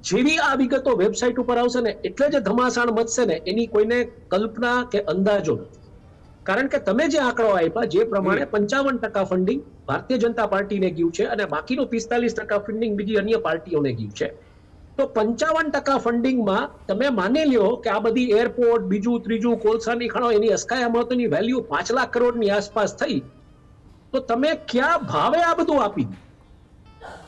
જેવી આ વિગતો વેબસાઇટ ઉપર આવશે ને એટલે જે ધમાસાણ મચશે ને એની કોઈને કલ્પના કે અંદાજો નથી. કારણ કે તમે જે આંકડો આપ્યા જે પ્રમાણે 55% ફંડિંગ ભારતીય જનતા પાર્ટીને ગયું છે અને બાકીનું 45% ફંડિંગ બીજી અન્ય પાર્ટીઓને ગયું છે. તો 55% ફંડિંગમાં તમે માની લ્યો કે આ બધી એરપોર્ટ બીજું ત્રીજું કોલસાની ખાણો એની અસ્કાયા મહત્વની વેલ્યુ 5 લાખ કરોડની આસપાસ થઈ તો તમે ક્યાં ભાવે આ બધું આપી દીધું?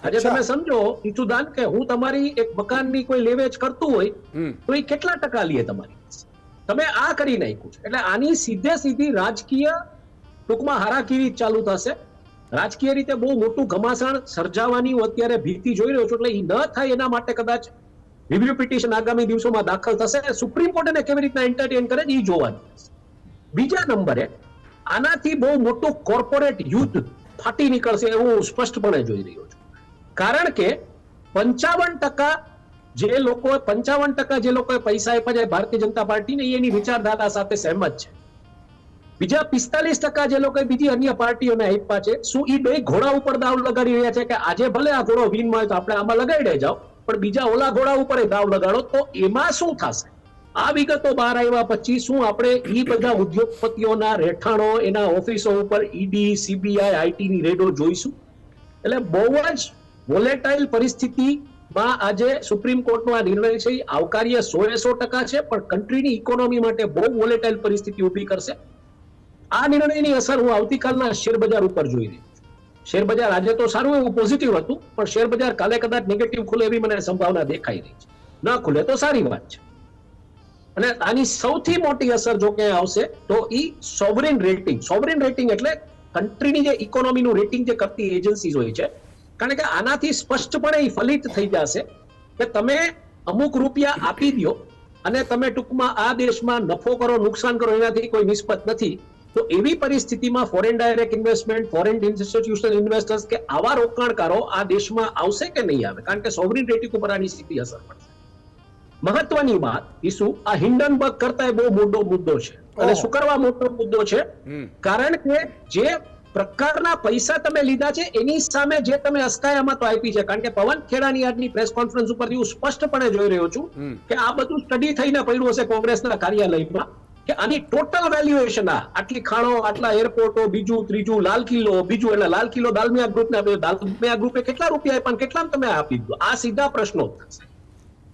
આજે તમે સમજો ઈચુદાન કે હું તમારી એક મકાનની કોઈ લેવેચ કરતું હોય તો એ કેટલા ટકા લે તમારી? તમે આ કરી નાખ્યું છે. એટલે આની સીધી રાજકીય ટૂંકમાં હારાકીરી ચાલુ થશે. રાજકીય રીતે બહુ મોટું ઘમાસાણ સર્જાવાની હું અત્યારે ભીતિ જોઈ રહ્યો છું. એટલે એ ન થાય એના માટે કદાચ રિવ્યુ પિટિશન આગામી દિવસોમાં દાખલ થશે. સુપ્રીમ કોર્ટ એને કેવી રીતના એન્ટરટેન કરે એ જોવાનું. બીજા નંબરે આનાથી બહુ મોટું કોર્પોરેટ યુદ્ધ ફાટી નીકળશે એવું હું સ્પષ્ટપણે જોઈ રહ્યો છું. કારણ કે 55% જે લોકોએ પૈસા આપ્યા છે ભારતીય જનતા પાર્ટીને એની વિચારધારા સાથે સહેમત છે. બીજા 45% જે લોકોએ બીજી અન્ય પાર્ટીઓને આપ્યા છે શું એ બે ઘોડા ઉપર દાવ લગાડી રહ્યા છે કે આજે ભલે આ ઘોડો વિન મળે તો આપણે આમાં લગાડી જાઓ પણ બીજા ઓલા ઘોડા ઉપર દાવ લગાડો તો એમાં શું થશે? આ વિગતો બહાર આવ્યા પછી શું આપણે એ બધા ઉદ્યોગપતિઓના રહેઠાણો એના ઓફિસો ઉપર ઈડી સીબીઆઈ આઈટીની રેડો જોઈશું? એટલે બહુ જ વોલેટાઇલ પરિસ્થિતિમાં આજે સુપ્રીમ કોર્ટનો આ નિર્ણય છે આવકાર્ય 100% છે પણ કન્ટ્રીની ઇકોનોમી માટે બહુ વોલેટાઇલ પરિસ્થિતિ ઊભી કરશે. આ નિર્ણયની અસર હું આવતીકાલના શેરબજાર ઉપર જોઈ રહી છું. શેરબજાર આજે તો સારું એવું પોઝિટિવ હતું પણ શેરબજાર કાલે કદાચ નેગેટિવ ખુલે એવી મને સંભાવના દેખાઈ રહી છે. ન ખુલે તો સારી વાત છે. અને આની સૌથી મોટી અસર જો કે આવશે તો ઈ સોવરેન રેટિંગ એટલે કન્ટ્રીની જે ઇકોનોમીનું રેટિંગ જે કરતી એજન્સીઝ હોય છે. કારણ કે આનાથી સ્પષ્ટપણે એ ફલિત થઈ જશે કે તમે અમુક રૂપિયા આપી દો અને તમે ટૂંકમાં આ દેશમાં નફો કરો નુકસાન કરો એનાથી કોઈ નિસ્બત નથી. તો એવી પરિસ્થિતિમાં foreign direct investment foreign institutional investors કે આવા રોકાણકારો આ દેશમાં આવશે કે નહીં આવે? કારણ કે સોવરેન રેટિંગ ઉપર આની સીધી અસર પડશે. મહત્વની વાત ઈસુ આ હિન્ડનબર્ગ કરતા બહુ મોટો મુદ્દો છે. અને શું કરવા મોટો મુદ્દો છે? કારણ કે જે પ્રકારના પૈસા તમે લીધા છે એની સામે જે તમે અસ્કાયામતો આપી છે. કારણ કે પવન ખેડાની આજની પ્રેસ કોન્ફરન્સ ઉપરથી હું સ્પષ્ટપણે જોઈ રહ્યો છું કે આ બધું સ્ટડી થઈને પડ્યું હશે કોંગ્રેસના કાર્યાલયમાં કે આની ટોટલ વેલ્યુએશન આટલી ખાણો આટલા એરપોર્ટો બીજું ત્રીજું લાલ કિલ્લો બીજું એટલે લાલ કિલ્લો દાલમિયા ગ્રુપને આપ્યો. દાલમિયા ગ્રુપે કેટલા રૂપિયા આપ્યા કેટલા તમે આપી દીધું? આ સીધા પ્રશ્નો થશે.